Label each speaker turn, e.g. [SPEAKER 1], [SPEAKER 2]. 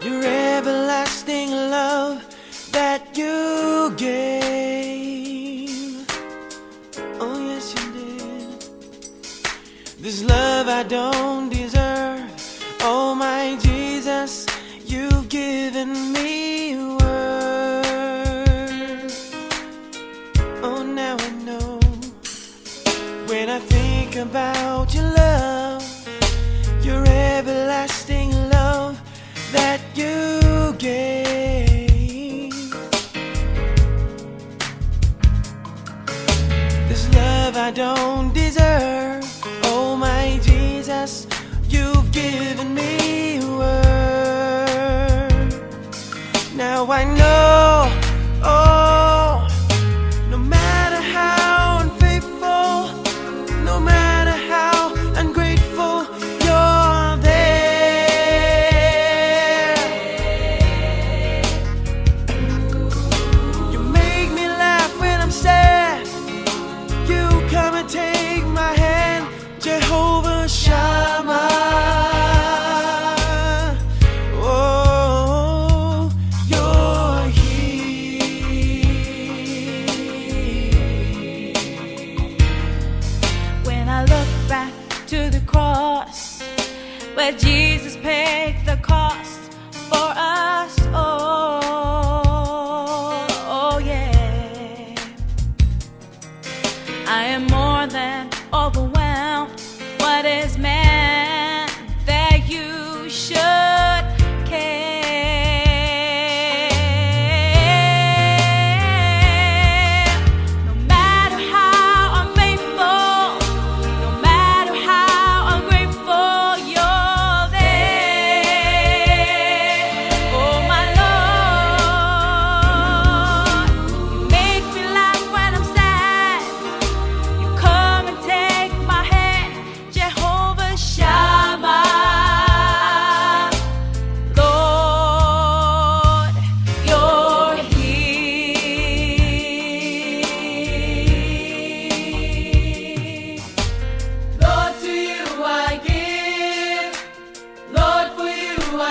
[SPEAKER 1] Your everlasting love that you gave. Oh yes you did. This love I don't deserve. Oh my Jesus, you've given me worth. Oh now I know. When I think about your love, your everlasting love that you gave. This love I don't deserve. Oh my Jesus, you've given me worth. Now I know, oh, no matter how unfaithful, no matter how ungrateful, you're there. You make me laugh when I'm sad. You come and take my hand, Jehovah Shammah. Oh, you're here.
[SPEAKER 2] When I look back to the cross, where Jesus paid the cost for us, oh yeah, I am more than overwhelmed. What is man that you should care? No matter how unfaithful, no matter how ungrateful, you're there. Oh my Lord, you make me laugh when I'm sad. You come and take my hand, Jehovah Shammah. Lord, you're here. Lord, to you I give. Lord, for you I